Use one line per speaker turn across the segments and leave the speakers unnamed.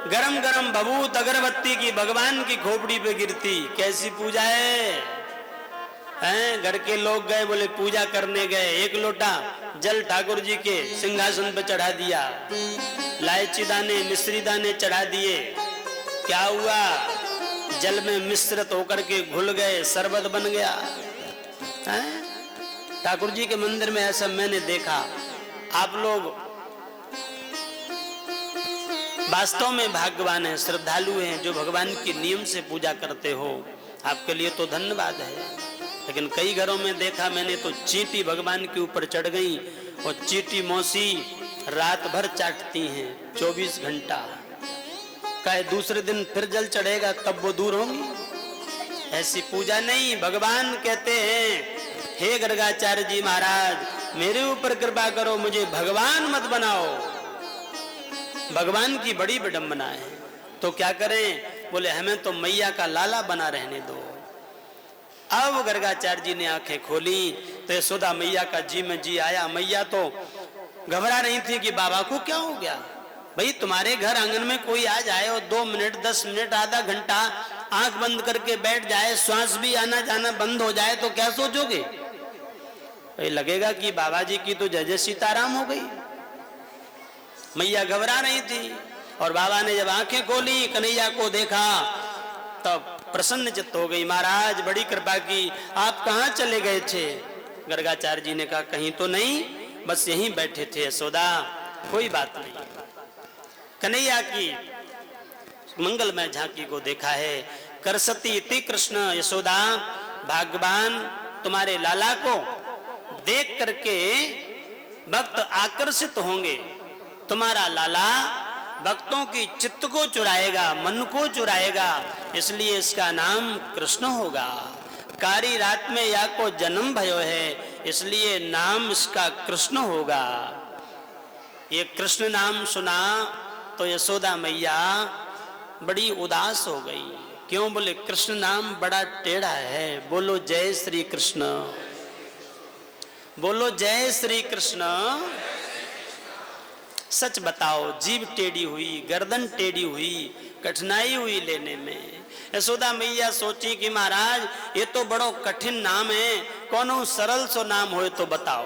गरम गरम भभूत अगरबत्ती की भगवान की खोपड़ी पे गिरती। कैसी पूजा है? हैं? घर के लोग गए, बोले पूजा करने गए, एक लोटा जल ठाकुर जी के सिंहासन पे चढ़ा दिया, इलायची दाने मिश्री दाने चढ़ा दिए। क्या हुआ? जल में मिश्रित होकर के घुल गए, शरबत बन गया। हैं? ठाकुर जी के मंदिर में ऐसा मैंने देखा। आप लोग वास्तव में भाग्यवान हैं, श्रद्धालु हैं, जो भगवान की नियम से पूजा करते हो। आपके लिए तो धन्यवाद है। लेकिन कई घरों में देखा मैंने तो चींटी भगवान के ऊपर चढ़ गई, और चींटी मौसी रात भर चाटती हैं 24 घंटा। कहे दूसरे दिन फिर जल चढ़ेगा तब वो दूर होंगी। ऐसी पूजा नहीं। भगवान कहते हैं, हे गर्गाचार्य जी महाराज, मेरे ऊपर कृपा करो, मुझे भगवान मत बनाओ। भगवान की बड़ी विडंबना है। तो क्या करें? बोले हमें तो मैया का लाला बना रहने दो। अब गर्गाचार्य जी ने आंखें खोली तो यशोदा मैया का जी में जी आया। मैया तो घबरा रही थी कि बाबा को क्या हो गया। भाई तुम्हारे घर आंगन में कोई आ जाए और 2 मिनट 10 मिनट आधा घंटा आंख बंद करके बैठ जाए, श्वास भी आना जाना बंद हो जाए, तो क्या सोचोगे? भाई लगेगा कि बाबा जी की तो जय जय सीताराम हो गई। मैया घबरा रही थी, और बाबा ने जब आंखें खोली, कन्हैया को देखा, तब प्रसन्न चित्त हो गई। महाराज बड़ी कृपा की, आप कहाँ चले गए थे? गर्गाचार्य जी ने कहा कहीं तो नहीं, बस यहीं बैठे थे यशोदा, कोई बात नहीं। कन्हैया की मंगलमय झांकी को देखा है। करसती इति कृष्ण यशोदा, भाग्यवान तुम्हारे लाला को देख करके भक्त आकर्षित होंगे। तुम्हारा लाला भक्तों की चित्त को चुराएगा, मन को चुराएगा, इसलिए इसका नाम कृष्ण होगा। कारी रात में या को जन्म भयो है, इसलिए नाम इसका कृष्ण होगा। ये कृष्ण नाम सुना तो यशोदा मैया बड़ी उदास हो गई। क्यों? बोले कृष्ण नाम बड़ा टेढ़ा है। बोलो जय श्री कृष्ण, बोलो जय श्री कृष्ण। सच बताओ, जीभ टेढ़ी हुई, गर्दन टेढ़ी हुई, कठिनाई हुई लेने में। यशोदा मैया सोची कि महाराज ये तो बड़ो कठिन नाम है, कोनो सरल सो नाम हो तो बताओ।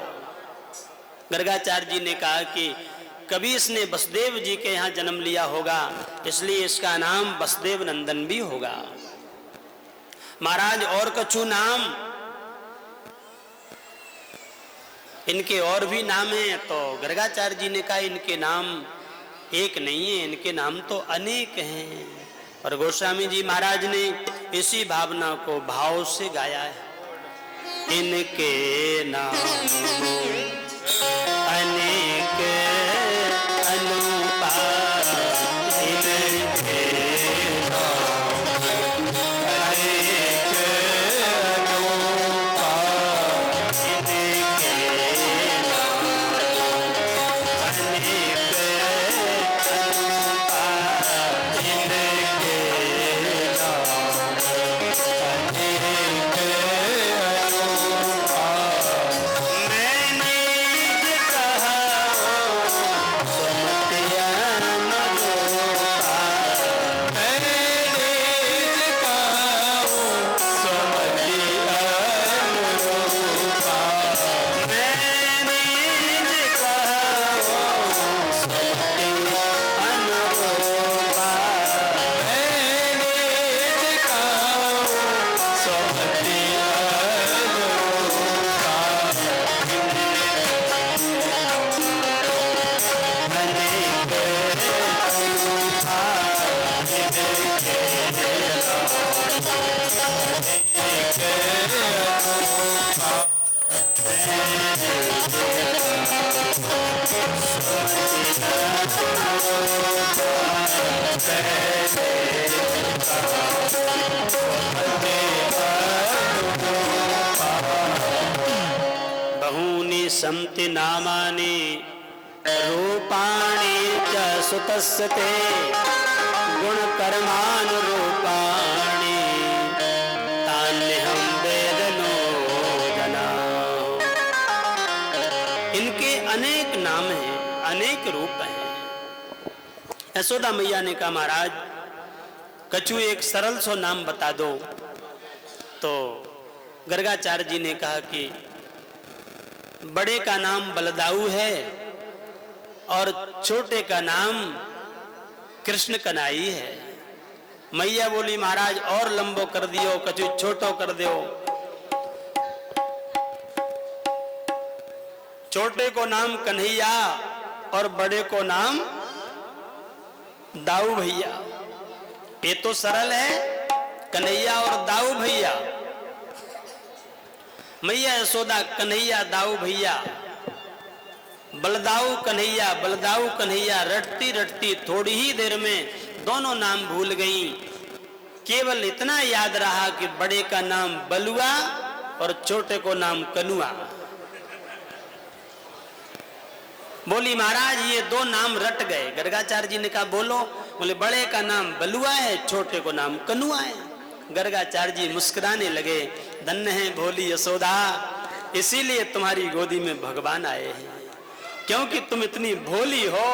गर्गाचार्य जी ने कहा कि कभी इसने वसुदेव जी के यहाँ जन्म लिया होगा, इसलिए इसका नाम वसुदेव नंदन भी होगा। महाराज और कछु नाम, इनके और भी नाम हैं। तो गर्गाचार्य जी ने कहा इनके नाम एक नहीं है, इनके नाम तो अनेक हैं। और गोस्वामी जी महाराज ने इसी भावना को भाव से गाया है। इनके नाम अनेक अनुपा, इनके नाम अनेक अनुपा, इनके नाम अनेक अनुपा, इनके नाम अनेक अनुपा। बहूनि सन्ति नामानि रूपाणि च सुतस्य ते गुणकर्मानुरूपाणि तान्यहं वेद नो जना। इनके अनेक नाम हैं, अनेक रूप हैं। यशोदा मैया ने कहा महाराज कछु एक सरल सो नाम बता दो। तो गर्गाचार्य जी ने कहा कि बड़े का नाम बलदाऊ है और छोटे का नाम कृष्ण कनाई है। मैया बोली महाराज और लंबो कर दियो, कछु छोटो कर दियो। छोटे को नाम कन्हैया और बड़े को नाम दाऊ भैया। ये तो सरल है, कन्हैया और दाऊ भैया। मैया यशोदा कन्हैया दाऊ भैया, बलदाऊ कन्हैया बलदाऊ कन्हैया रटती रटती थोड़ी ही देर में दोनों नाम भूल गई। केवल इतना याद रहा कि बड़े का नाम बलुआ और छोटे को नाम कनुआ। बोली महाराज ये दो नाम रट गए। गर्गाचार्य जी ने कहा बोलो। बोले बड़े का नाम बलुआ है, छोटे को नाम कनुआ है। गर्गाचार्य जी मुस्कुराने लगे। धन्य है भोली यशोदा, इसीलिए तुम्हारी गोदी में भगवान आए हैं, क्योंकि तुम इतनी भोली हो।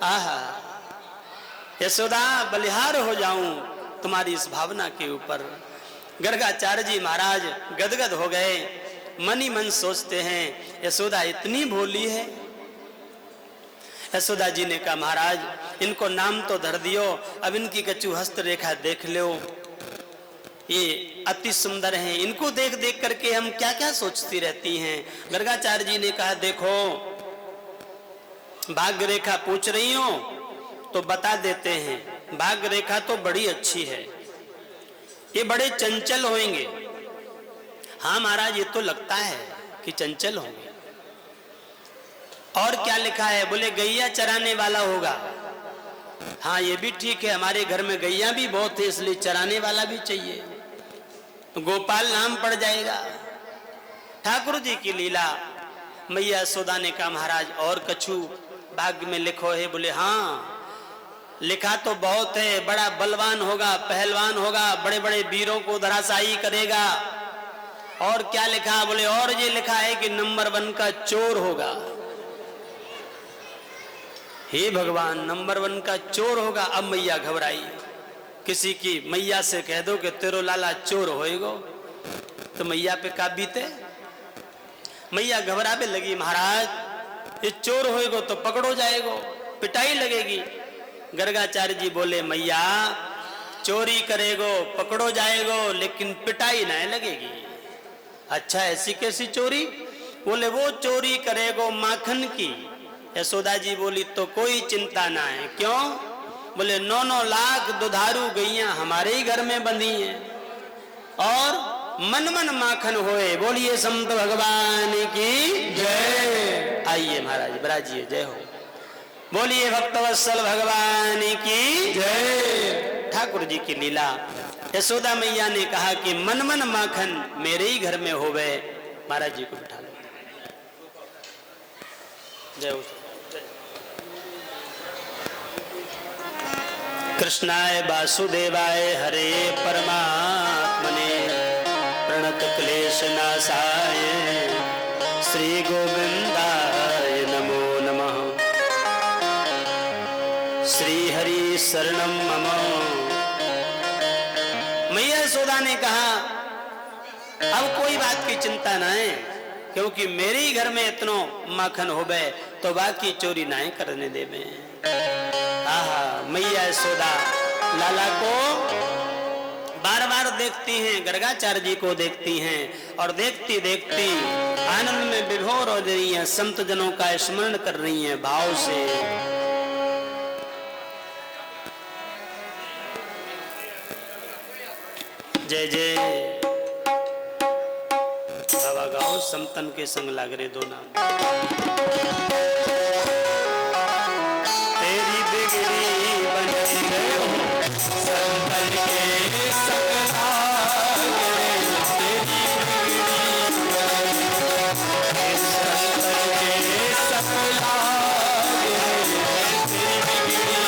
आहा यशोदा बलिहार हो जाऊं तुम्हारी इस भावना के ऊपर। गर्गाचार्य जी महाराज गदगद हो गए। मन ही मन सोचते हैं यशोदा इतनी भोली है। यशोदा जी ने कहा महाराज इनको नाम तो धर दियो, अब इनकी कछु हस्त रेखा देख लो, ये अति सुंदर हैं। इनको देख देख करके हम क्या क्या सोचती रहती हैं। गर्गाचार्य जी ने कहा देखो भाग्य रेखा पूछ रही हो तो बता देते हैं। भाग्य रेखा तो बड़ी अच्छी है, ये बड़े चंचल होंगे। हाँ महाराज ये तो लगता है कि चंचल होंगे। और क्या लिखा है? बोले गैया चराने वाला होगा। हाँ ये भी ठीक है, हमारे घर में गैया भी बहुत है, इसलिए चराने वाला भी चाहिए। गोपाल नाम पड़ जाएगा। ठाकुर जी की लीला। मैया यशोदा ने कहा महाराज और कछु भाग्य में लिखो है? बोले हाँ लिखा तो बहुत है, बड़ा बलवान होगा, पहलवान होगा, बड़े बड़े वीरों को धराशायी करेगा। और क्या लिखा? बोले और ये लिखा है कि नंबर 1 का चोर होगा। हे भगवान नंबर 1 का चोर होगा। अब मैया घबराई। किसी की मैया से कह दो कि तेरो लाला चोर होएगो तो मैया पे का बीते। मैया घबराने लगी महाराज ये चोर होएगो तो पकड़ो जाएगो, पिटाई लगेगी। गर्गाचार्य जी बोले मैया चोरी करेगो पकड़ो जाएगो लेकिन पिटाई नहीं लगेगी। अच्छा ऐसी कैसी चोरी? बोले वो चोरी करेगो माखन की। यशोदा जी बोली तो कोई चिंता ना है। क्यों? बोले 9-9 लाख दुधारू गैया हमारे ही घर में बंधी हैं और मन मन माखन होए। बोलिए संत भगवान की जय। आइए महाराज बराजिए जय हो। बोलिए भक्तवत्सल भगवान की जय। ठाकुर जी की लीला। यशोदा मैया ने कहा कि मन मन माखन मेरे ही घर में होवे। महाराज जी को बिठा लो। जय हो। कृष्णाय वासुदेवाय हरे परमात्मने प्रणत क्लेश नाशाय श्री गोविंदाय नमो नमः। श्री हरि शरणम मम। मैया यशोदा ने कहा अब कोई बात की चिंता ना है, क्योंकि मेरे ही घर में इतनो माखन होवे तो बाकी चोरी नहीं करने देवे। आहा मैया यशोदा लाला को बार बार देखती हैं, गर्गाचार्य जी को देखती हैं और देखती देखती आनंद में विभोर हो रही हैं, संत जनों का स्मरण कर रही हैं भाव से। जय जय बाबा गाओ समतन के संग लाग रे दो नाम। तेरी बिगड़ी बनी संतन के संग लाग रे, तेरी बिगड़ी बनी संतन के संग लाग रे, तेरी बिगड़ी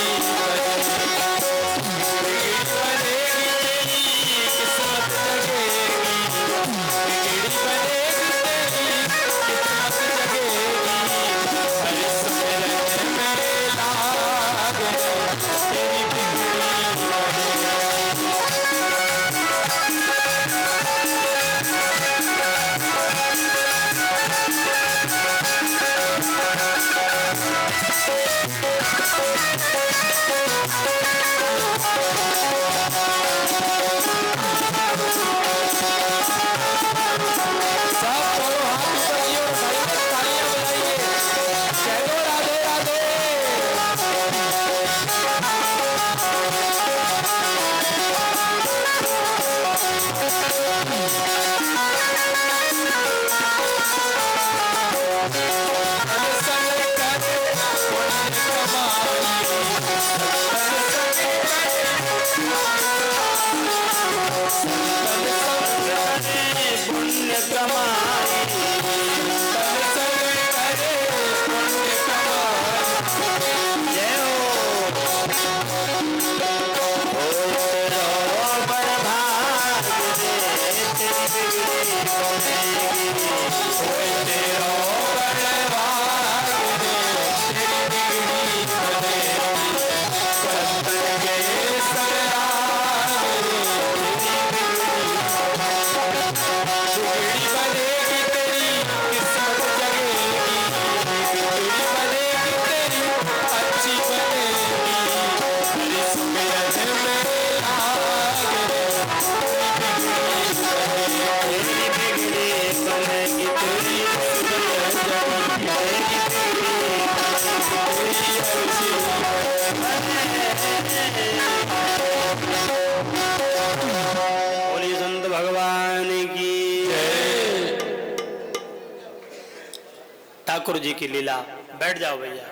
ठाकुर जी की लीला। बैठ जाओ भैया।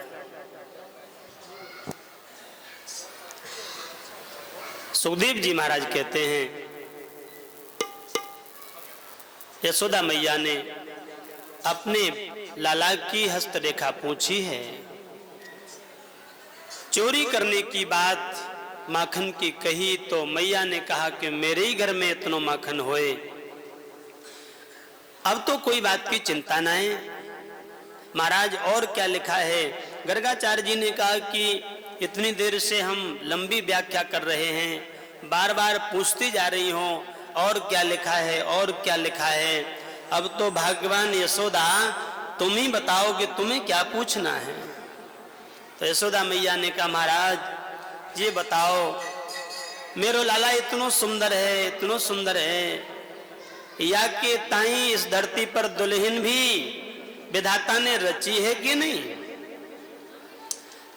सुखदेव जी महाराज कहते हैं, यशोदा मैया ने अपने लाला की हस्तरेखा पूछी है। चोरी करने की बात माखन की कही तो मैया ने कहा कि मेरे ही घर में इतना माखन होए, अब तो कोई बात की चिंता ना है। महाराज और क्या लिखा है? गर्गाचार्य जी ने कहा कि इतनी देर से हम लंबी व्याख्या कर रहे हैं, बार बार पूछती जा रही हो और क्या लिखा है, और क्या लिखा है। अब तो भगवान यशोदा तुम ही बताओ कि तुम्हें क्या पूछना है। तो यशोदा मैया ने कहा, महाराज ये बताओ, मेरो लाला इतनो सुंदर है, इतनो सुंदर है, या कि ताई इस धरती पर दुल्हन भी विधाता ने रची है कि नहीं।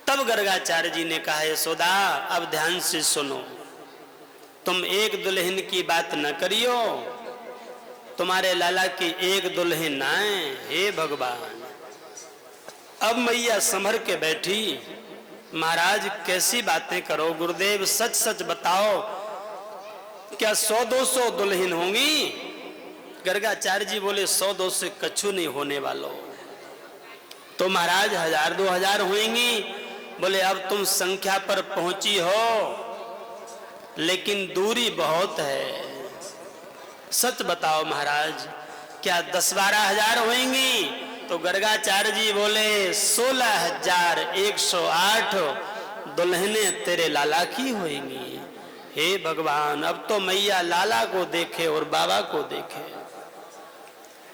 तब गर्गाचार्य जी ने कहा, यशोदा अब ध्यान से सुनो, तुम एक दुल्हन की बात न करियो, तुम्हारे लाला की एक दुल्हन आए। हे भगवान, अब मैया संभर के बैठी। महाराज कैसी बातें करो गुरुदेव, सच सच बताओ, क्या 100-200 दुल्हन होंगी? गर्गाचार्य जी बोले, 100-200 कछु नहीं होने वालों। तो महाराज 1000-2000 होंगी। बोले अब तुम संख्या पर पहुंची हो, लेकिन दूरी बहुत है, सच बताओ महाराज, क्या 10-12 हजार होंगी? तो गर्गाचार्य जी बोले 16,108 दुल्हने तेरे लाला की होंगी। हे भगवान, अब तो मैया लाला को देखे और बाबा को देखे,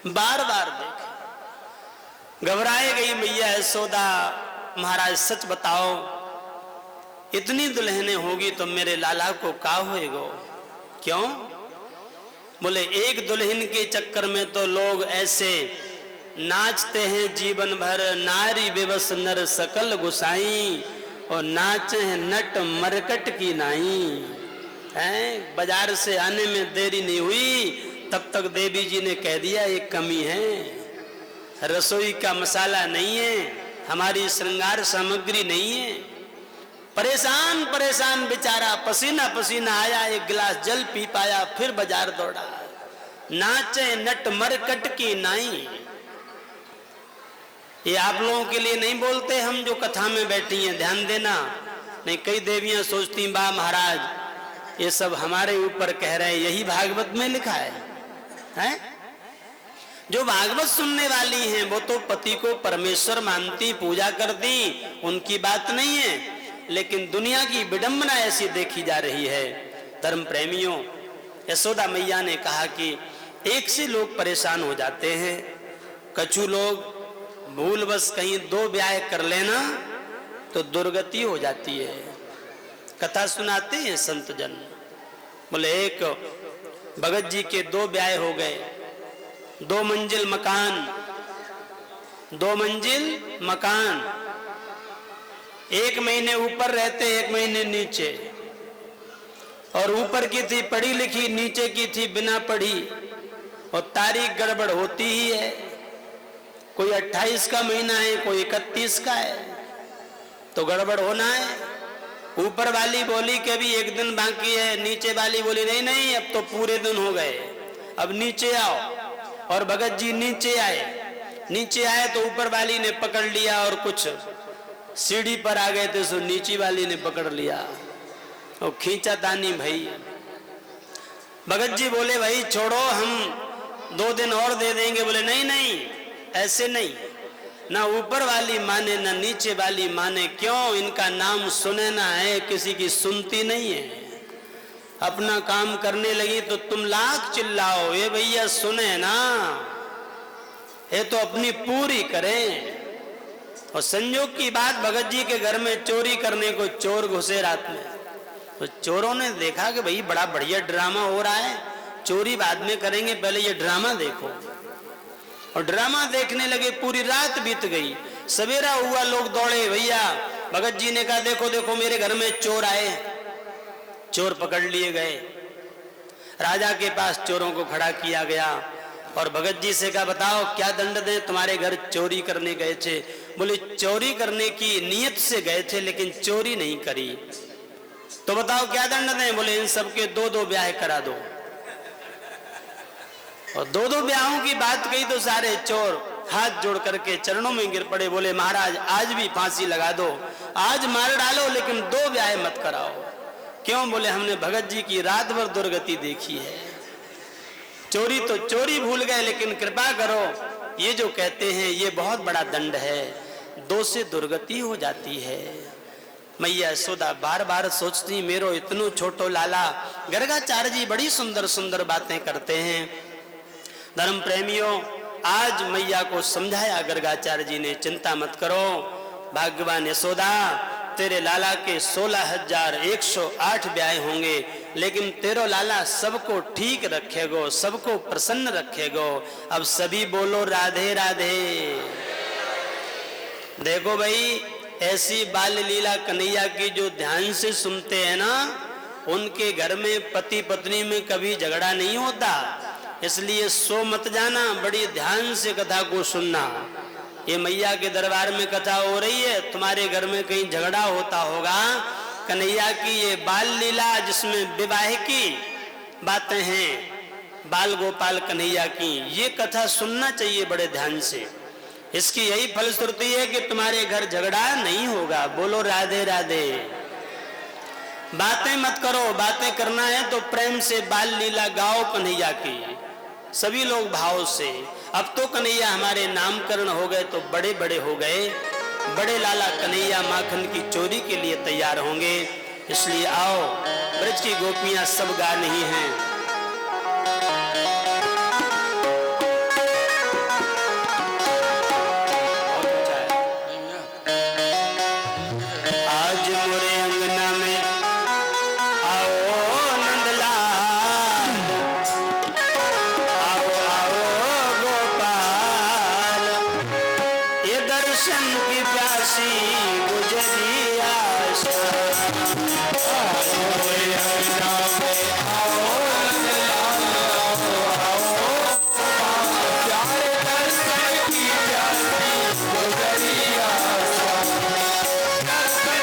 बार बार देखे। घबराए गई मैया यशोदा, महाराज सच बताओ, इतनी दुल्हने होगी तो मेरे लाला को का होएगा? क्यों? बोले एक दुल्हन के चक्कर में तो लोग ऐसे नाचते हैं जीवन भर, नारी विवश नर सकल गुसाई, और नाचे हैं नट मरकट की नाई। हैं, बाजार से आने में देरी नहीं हुई, तब तक देवी जी ने कह दिया ये कमी है, रसोई का मसाला नहीं है, हमारी श्रृंगार सामग्री नहीं है। परेशान परेशान बेचारा पसीना पसीना आया, एक गिलास जल पी पाया, फिर बाजार दौड़ा। नाचे नट मरकट की नाई। ये आप लोगों के लिए नहीं बोलते, हम जो कथा में बैठी हैं, ध्यान देना। नहीं, कई देवियां सोचती बा महाराज ये सब हमारे ऊपर कह रहे हैं, यही भागवत में लिखा है? जो भागवत सुनने वाली हैं वो तो पति को परमेश्वर मानती, पूजा करती, उनकी बात नहीं है, लेकिन दुनिया की विडंबना ऐसी देखी जा रही है। धर्म प्रेमियों, यशोदा मैया ने कहा कि एक से लोग परेशान हो जाते हैं, कछु लोग भूलवश कहीं 2 ब्याह कर लेना तो दुर्गति हो जाती है। कथा सुनाते हैं संत जन। बोले एक भगत जी के 2 ब्याह हो गए, 2 मंजिल मकान, 2 मंजिल मकान, 1 महीने ऊपर रहते, 1 महीने नीचे। और ऊपर की थी पढ़ी लिखी, नीचे की थी बिना पढ़ी, और तारीख गड़बड़ होती ही है। कोई 28 का महीना है, कोई 31 का है, तो गड़बड़ होना है। ऊपर वाली बोली के भी 1 दिन बाकी है, नीचे वाली बोली नहीं नहीं अब तो पूरे दिन हो गए, अब नीचे आओ। और भगत जी नीचे आए। नीचे आए तो ऊपर वाली ने पकड़ लिया, और कुछ सीढ़ी पर आ गए थे सो नीचे वाली ने पकड़ लिया और खींचा तानी भाई। भगत जी बोले भाई छोड़ो, हम 2 दिन और दे देंगे। बोले नहीं नहीं ऐसे नहीं, ना ऊपर वाली माने ना नीचे वाली माने। क्यों? इनका नाम सुने ना है, किसी की सुनती नहीं है। अपना काम करने लगी तो तुम लाख चिल्लाओ, ये भैया सुने ना, ये तो अपनी पूरी करें। और संयोग की बात, भगत जी के घर में चोरी करने को चोर घुसे रात में। तो चोरों ने देखा कि भाई बड़ा बढ़िया ड्रामा हो रहा है, चोरी बाद में करेंगे, पहले ये ड्रामा देखो। और ड्रामा देखने लगे, पूरी रात बीत गई। सवेरा हुआ, लोग दौड़े, भैया भगत जी ने कहा देखो देखो मेरे घर में चोर आए। चोर पकड़ लिए गए, राजा के पास चोरों को खड़ा किया गया और भगत जी से कहा बताओ क्या दंड दें, तुम्हारे घर चोरी करने गए थे। बोले चोरी करने की नीयत से गए थे लेकिन चोरी नहीं करी, तो बताओ क्या दंड दें। बोले इन सबके 2-2 ब्याह करा दो। और 2-2 ब्याहों की बात कही तो सारे चोर हाथ जोड़ करके चरणों में गिर पड़े। बोले महाराज आज भी फांसी लगा दो, आज मार डालो लेकिन 2 ब्याह मत कराओ। क्यों? बोले हमने भगत जी की रात भर दुर्गति देखी है। चोरी तो चोरी भूल गए, लेकिन कृपा करो, ये जो कहते हैं ये बहुत बड़ा दंड है, 2 से दुर्गति हो जाती है। मैया यशोदा बार बार सोचती मेरो इतनो छोटो लाला। गर्गाचार्य जी बड़ी सुंदर सुंदर बातें करते हैं। धर्म प्रेमियों, आज मैया को समझाया गर्गाचार्य जी ने, चिंता मत करो भाग्यवान यशोदा, तेरे लाला के 16,108 ब्याह होंगे, लेकिन तेरो लाला सबको ठीक रखेगो, सबको प्रसन्न रखेगो। अब सभी बोलो राधे राधे। देखो भाई, ऐसी बाल लीला कन्हैया की जो ध्यान से सुनते हैं ना, उनके घर में पति पत्नी में कभी झगड़ा नहीं होता। इसलिए सो मत जाना, बड़ी ध्यान से कथा को सुनना। ये मैया के दरबार में कथा हो रही है, तुम्हारे घर में कहीं झगड़ा होता होगा। कन्हैया की ये बाल लीला जिसमें विवाह की बातें हैं, बाल गोपाल कन्हैया की, ये कथा सुनना चाहिए बड़े ध्यान से। इसकी यही फलश्रुति है कि तुम्हारे घर झगड़ा नहीं होगा। बोलो राधे राधे। बातें मत करो, बातें करना है तो प्रेम से बाल लीला गाओ कन्हैया की, सभी लोग भाव से। अब तो कन्हैया हमारे नामकरण हो गए तो बड़े बड़े हो गए, बड़े लाला कन्हैया माखन की चोरी के लिए तैयार होंगे। इसलिए आओ, ब्रज की गोपियां सब गा रही हैं। दर्शन की प्यासी गुजरिया